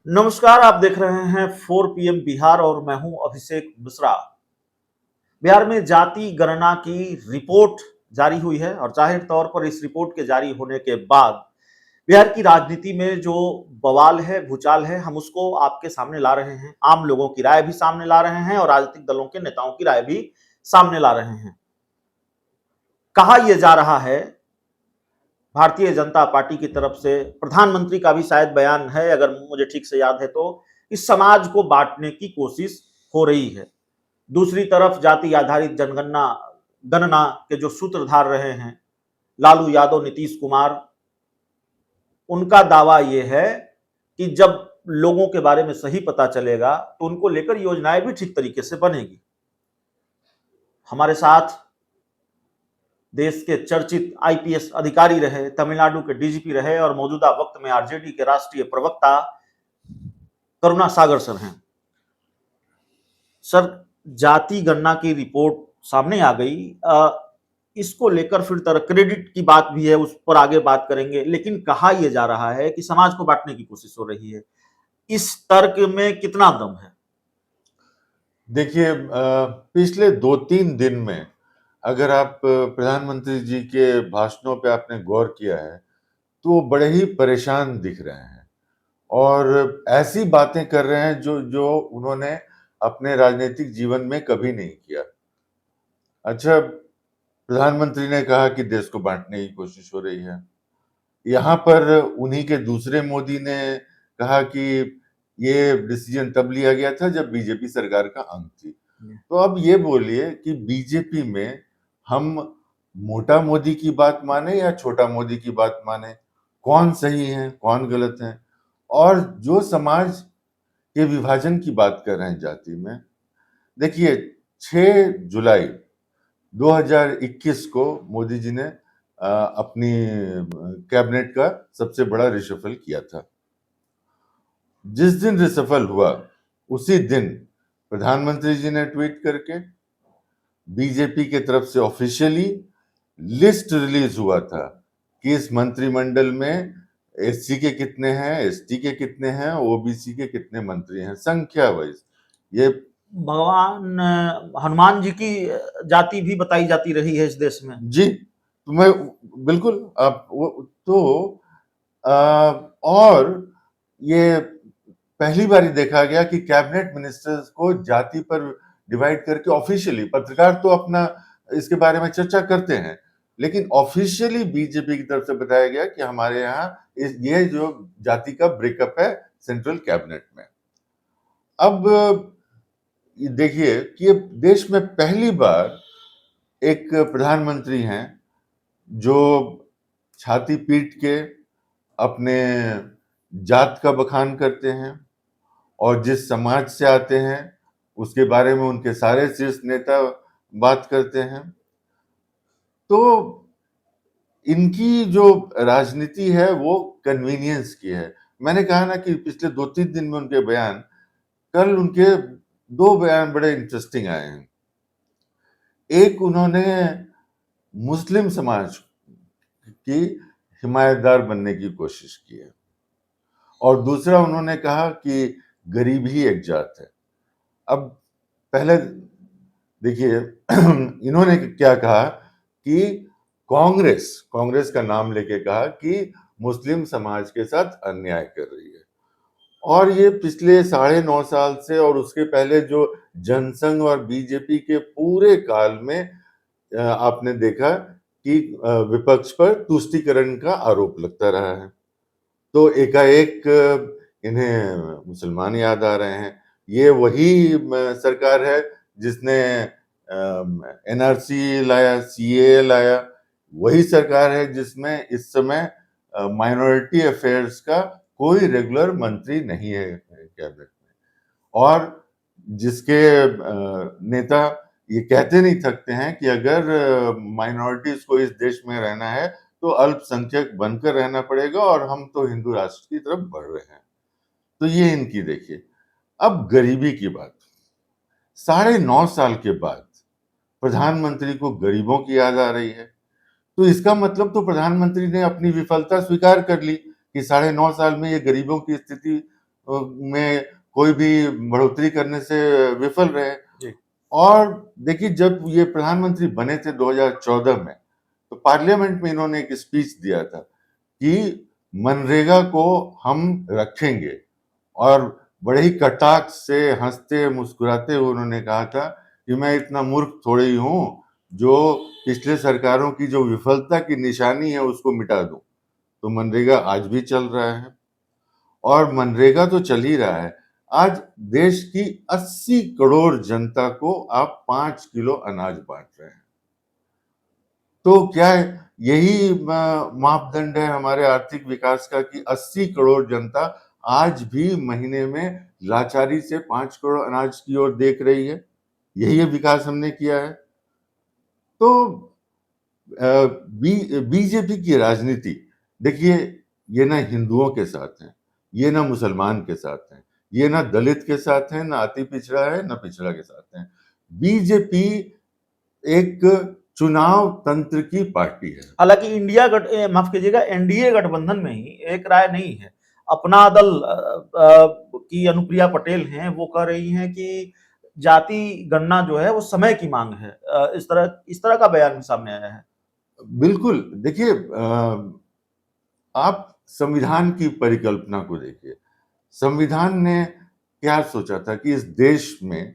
नमस्कार, आप देख रहे हैं 4 PM बिहार और मैं हूं अभिषेक मिश्रा। बिहार में जाति गणना की रिपोर्ट जारी हुई है और जाहिर तौर पर इस रिपोर्ट के जारी होने के बाद बिहार की राजनीति में जो बवाल है, भूचाल है, हम उसको आपके सामने ला रहे हैं। आम लोगों की राय भी सामने ला रहे हैं और राजनीतिक दलों के नेताओं की राय भी सामने ला रहे हैं। कहा यह जा रहा है, भारतीय जनता पार्टी की तरफ से प्रधानमंत्री का भी शायद बयान है, अगर मुझे ठीक से याद है तो, इस समाज को बांटने की कोशिश हो रही है। दूसरी तरफ जाति आधारित जनगणना गणना के जो सूत्रधार रहे हैं लालू यादव, नीतीश कुमार, उनका दावा यह है कि जब लोगों के बारे में सही पता चलेगा तो उनको लेकर योजनाएं भी ठीक तरीके से बनेगी। हमारे साथ देश के चर्चित आईपीएस अधिकारी रहे, तमिलनाडु के डीजीपी रहे और मौजूदा वक्त में आरजेडी के राष्ट्रीय प्रवक्ता करुणा सागर सर हैं। सर, जाति गणना की रिपोर्ट सामने आ गई, इसको लेकर फिर तरह क्रेडिट की बात भी है, उस पर आगे बात करेंगे, लेकिन कहा यह जा रहा है कि समाज को बांटने की कोशिश हो रही है। इस तर्क में कितना दम है? देखिए, पिछले 2-3 दिन में अगर आप प्रधानमंत्री जी के भाषणों पे आपने गौर किया है तो वो बड़े ही परेशान दिख रहे हैं और ऐसी बातें कर रहे हैं जो जो उन्होंने अपने राजनीतिक जीवन में कभी नहीं किया। अच्छा, प्रधानमंत्री ने कहा कि देश को बांटने की कोशिश हो रही है। यहाँ पर उन्हीं के दूसरे मोदी ने कहा कि ये डिसीजन तब लिया गया था जब बीजेपी सरकार का अंत थी। तो अब ये बोलिए कि बीजेपी में हम मोटा मोदी की बात माने या छोटा मोदी की बात माने, कौन सही है कौन गलत है? और जो समाज के विभाजन की बात कर रहे हैं जाति में, देखिए 6 जुलाई 2021 को मोदी जी ने अपनी कैबिनेट का सबसे बड़ा रिशफल किया था। जिस दिन रिशफल हुआ उसी दिन प्रधानमंत्री जी ने ट्वीट करके बीजेपी के तरफ से ऑफिशियली लिस्ट रिलीज हुआ था कि इस मंत्रिमंडल में एससी के कितने हैं, एसटी के कितने हैं, ओबीसी के कितने मंत्री हैं, संख्या वाइज। ये भगवान हनुमान जी की जाति भी बताई जाती रही है इस देश में। जी, तो मैं बिल्कुल आप वो तो और ये पहली बार देखा गया कि कैबिनेट मिनिस्टर्स को जाति पर डिवाइड करके ऑफिशियली, पत्रकार तो अपना इसके बारे में चर्चा करते हैं, लेकिन ऑफिशियली बीजेपी की तरफ से बताया गया कि हमारे यहाँ ये जो जाति का ब्रेकअप है सेंट्रल कैबिनेट में। अब देखिए कि ये देश में पहली बार एक प्रधानमंत्री हैं जो छाती पीट के अपने जात का बखान करते हैं और जिस समाज से आते हैं उसके बारे में उनके सारे शीर्ष नेता बात करते हैं। तो इनकी जो राजनीति है वो कन्वीनियंस की है। मैंने कहा ना कि पिछले 2-3 दिन में उनके बयान, कल उनके 2 बयान बड़े इंटरेस्टिंग आए हैं। एक, उन्होंने मुस्लिम समाज की हिमायतदार बनने की कोशिश की है और दूसरा उन्होंने कहा कि गरीब ही एक जात है। अब पहले देखिए इन्होंने क्या कहा कि कांग्रेस का नाम लेके कहा कि मुस्लिम समाज के साथ अन्याय कर रही है और ये पिछले 9.5 साल से और उसके पहले जो जनसंघ और बीजेपी के पूरे काल में आपने देखा कि विपक्ष पर तुष्टीकरण का आरोप लगता रहा है। तो एकाएक इन्हें मुसलमान याद आ रहे हैं। ये वही सरकार है जिसने एनआरसी लाया, सीए लाया। वही सरकार है जिसमें इस समय माइनॉरिटी अफेयर्स का कोई रेगुलर मंत्री नहीं है कैबिनेट में और जिसके नेता ये कहते नहीं थकते हैं कि अगर माइनॉरिटीज को इस देश में रहना है तो अल्पसंख्यक बनकर रहना पड़ेगा और हम तो हिंदू राष्ट्र की तरफ बढ़ रहे हैं। तो ये इनकी देखिए। अब गरीबी की बात, 9.5 साल के बाद प्रधानमंत्री को गरीबों की याद आ रही है, तो इसका मतलब तो प्रधानमंत्री ने अपनी विफलता स्वीकार कर ली कि 9.5 साल में ये गरीबों की स्थिति में कोई भी बढ़ोतरी करने से विफल रहे। जी। और देखिए, जब ये प्रधानमंत्री बने थे 2014 में, तो पार्लियामेंट में इन्होंने एक स्पीच दिया था कि मनरेगा को हम रखेंगे, और बड़े ही कटाक्ष से हंसते मुस्कुराते हुए उन्होंने कहा था कि मैं इतना मूर्ख थोड़ी ही हूं जो पिछले सरकारों की जो विफलता की निशानी है उसको मिटा दूं। तो मनरेगा आज भी चल रहा है, और मनरेगा तो चल ही रहा है। आज देश की 80 करोड़ जनता को आप 5 किलो अनाज बांट रहे हैं। तो क्या है, यही मापदंड है हमारे आर्थिक विकास का कि 80 करोड़ जनता आज भी महीने में लाचारी से 5 करोड़ अनाज की ओर देख रही है। यही विकास हमने किया है। तो बीजेपी की राजनीति, देखिए, ये ना हिंदुओं के साथ है, ये ना मुसलमान के साथ है, ये ना दलित के साथ है, ना अति पिछड़ा है, ना पिछड़ा के साथ है। बीजेपी एक चुनाव तंत्र की पार्टी है। हालांकि माफ कीजिएगा, एनडीए गठबंधन में ही एक राय नहीं है। अपना दल की अनुप्रिया पटेल हैं, वो कह रही हैं कि जाति गणना जो है वो समय की मांग है। इस तरह का बयान भी सामने आया है। बिल्कुल, देखिए, आप संविधान की परिकल्पना को देखिए। संविधान ने क्या सोचा था कि इस देश में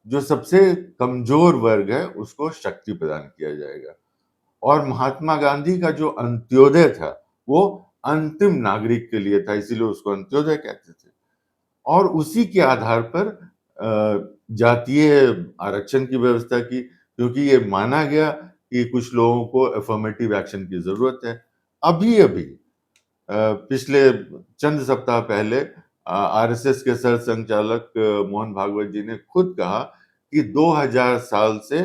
जो सबसे कमजोर वर्ग है उसको शक्ति प्रदान किया जाएगा, और महात्मा गांधी का जो अंत्योदय था वो अंतिम नागरिक के लिए था, इसीलिए उसको अंत्योदय कहते थे। और उसी के आधार पर जातीय आरक्षण की व्यवस्था की, क्योंकि ये माना गया कि कुछ लोगों को अफर्मेटिव एक्शन की जरूरत है। अभी अभी पिछले चंद सप्ताह पहले आरएसएस के सर संचालक मोहन भागवत जी ने खुद कहा कि 2000 साल से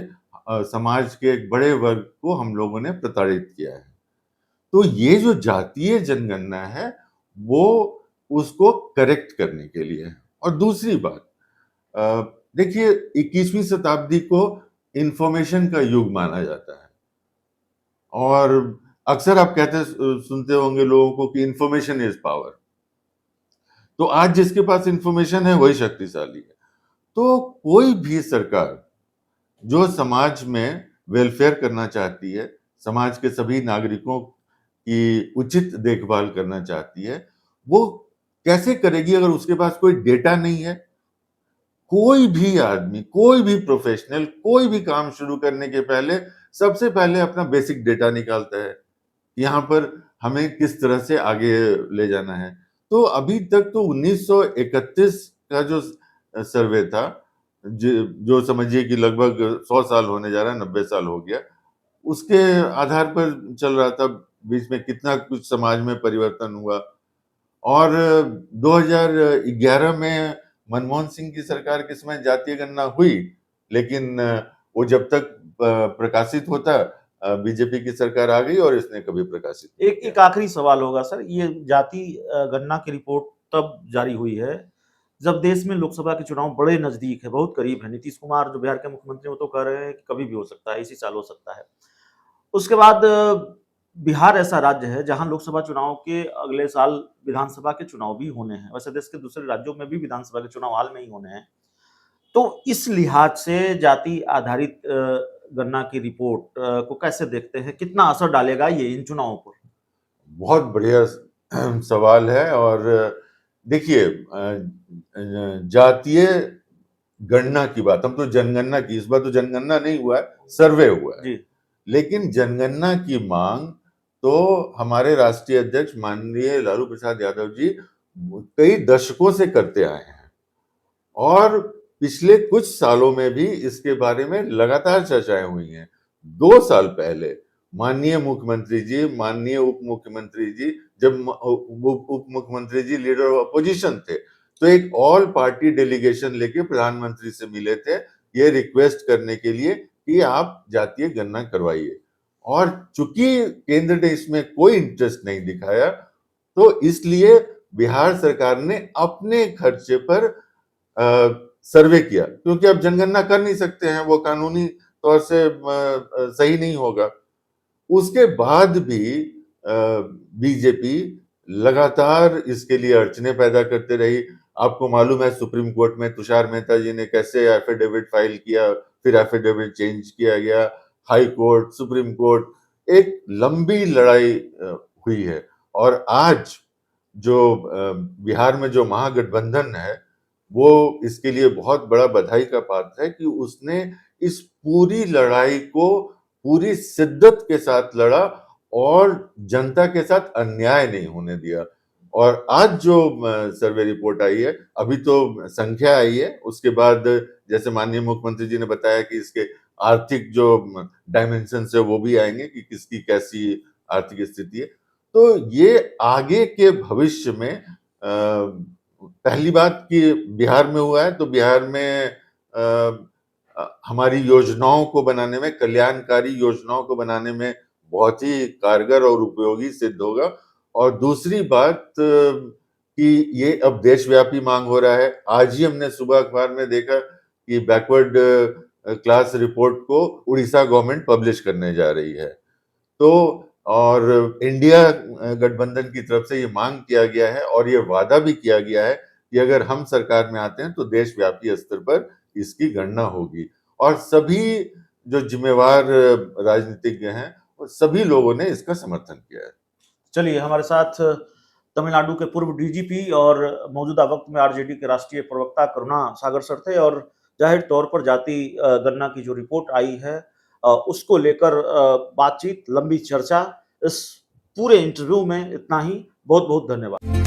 समाज के एक बड़े वर्ग को हम लोगों ने प्रताड़ित किया है। तो ये जो जातीय जनगणना है वो उसको करेक्ट करने के लिए है। और दूसरी बात, देखिए, 21वीं शताब्दी को इंफॉर्मेशन का युग माना जाता है, और अक्सर आप कहते सुनते होंगे लोगों को कि इंफॉर्मेशन इज पावर। तो आज जिसके पास इंफॉर्मेशन है वही शक्तिशाली है। तो कोई भी सरकार जो समाज में वेलफेयर करना चाहती है, समाज के सभी नागरिकों की उचित देखभाल करना चाहती है, वो कैसे करेगी अगर उसके पास कोई डेटा नहीं है? कोई भी आदमी, कोई भी प्रोफेशनल, कोई भी काम शुरू करने के पहले सबसे पहले अपना बेसिक डेटा निकालता है। यहाँ पर हमें किस तरह से आगे ले जाना है। तो अभी तक तो 1931 का जो सर्वे था, जो समझिए कि लगभग 100 साल होने जा रहा है, 90 साल हो गया, उसके आधार पर चल रहा था। बीच में कितना कुछ समाज में परिवर्तन हुआ। और 2011 में मनमोहन सिंह की सरकार के समय जातीय गणना हुई, लेकिन वो जब तक प्रकाशित होता, बीजेपी की सरकार आ गई और इसने कभी प्रकाशित नहीं एक किया। एक आखिरी सवाल होगा सर, ये जाति गणना की रिपोर्ट तब जारी हुई है जब देश में लोकसभा के चुनाव बड़े नजदीक है, बहुत करीब है। नीतीश कुमार जो बिहार के मुख्यमंत्री, वो तो कह रहे हैं कि कभी भी हो सकता है, इसी साल हो सकता है। उसके बाद बिहार ऐसा राज्य है जहां लोकसभा चुनाव के अगले साल विधानसभा के चुनाव भी होने हैं। वैसे देश के दूसरे राज्यों में भी विधानसभा के चुनाव हाल में ही होने हैं। तो इस लिहाज से जाति आधारित गणना की रिपोर्ट को कैसे देखते हैं? कितना असर डालेगा ये इन चुनावों पर? बहुत बढ़िया सवाल है। और देखिए, जातीय गणना की बात, हम तो जनगणना की, इस बार तो जनगणना नहीं हुआ है, सर्वे हुआ है। जी। लेकिन जनगणना की मांग तो हमारे राष्ट्रीय अध्यक्ष माननीय लालू प्रसाद यादव जी कई दशकों से करते आए हैं, और पिछले कुछ सालों में भी इसके बारे में लगातार चर्चाएं हुई हैं। 2 साल पहले माननीय मुख्यमंत्री जी, माननीय उप मुख्यमंत्री जी, जब उप मुख्यमंत्री जी लीडर ऑफ अपोजिशन थे, तो एक ऑल पार्टी डेलीगेशन लेके प्रधानमंत्री से मिले थे, ये रिक्वेस्ट करने के लिए कि आप जातीय गणना करवाइए। और चूंकि केंद्र ने इसमें कोई इंटरेस्ट नहीं दिखाया, तो इसलिए बिहार सरकार ने अपने खर्चे पर सर्वे किया, क्योंकि अब जनगणना कर नहीं सकते हैं, वो कानूनी तौर से सही नहीं होगा। उसके बाद भी बीजेपी लगातार इसके लिए अड़चने पैदा करते रही। आपको मालूम है सुप्रीम कोर्ट में तुषार मेहता जी ने कैसे एफिडेविट फाइल किया, फिर एफिडेविट चेंज किया गया, हाई कोर्ट, सुप्रीम कोर्ट, एक लंबी लड़ाई हुई है। और आज जो बिहार में जो महागठबंधन है, वो इसके लिए बहुत बड़ा बधाई का पात्र है कि उसने इस पूरी लड़ाई को पूरी शिद्दत के साथ लड़ा और जनता के साथ अन्याय नहीं होने दिया। और आज जो सर्वे रिपोर्ट आई है, अभी तो संख्या आई है, उसके बाद जैसे माननीय मुख्यमंत्री जी ने बताया कि इसके आर्थिक जो डायमेंशन है वो भी आएंगे कि किसकी कैसी आर्थिक स्थिति है। तो ये आगे के भविष्य में पहली बात कि बिहार में हुआ है, तो बिहार में हमारी योजनाओं को बनाने में, कल्याणकारी योजनाओं को बनाने में बहुत ही कारगर और उपयोगी सिद्ध होगा। और दूसरी बात कि ये अब देशव्यापी मांग हो रहा है। आज ही हमने सुबह अखबार में देखा कि बैकवर्ड क्लास रिपोर्ट को उड़ीसा गवर्नमेंट पब्लिश करने जा रही है। तो और इंडिया गठबंधन की तरफ से ये मांग किया गया है और ये वादा भी किया गया है कि अगर हम सरकार में आते हैं तो देशव्यापी स्तर पर इसकी गणना होगी। और सभी जो जिम्मेवार राजनीतिज्ञ हैं, वो सभी लोगों ने इसका समर्थन किया है। चलिए, हमारे साथ तमिलनाडु के पूर्व डीजीपी और मौजूदा वक्त में आरजेडी के राष्ट्रीय प्रवक्ता करुणा सागर सर थे। और जाहिर तौर पर जाति गणना की जो रिपोर्ट आई है उसको लेकर बातचीत, लंबी चर्चा, इस पूरे इंटरव्यू में इतना ही। बहुत बहुत धन्यवाद।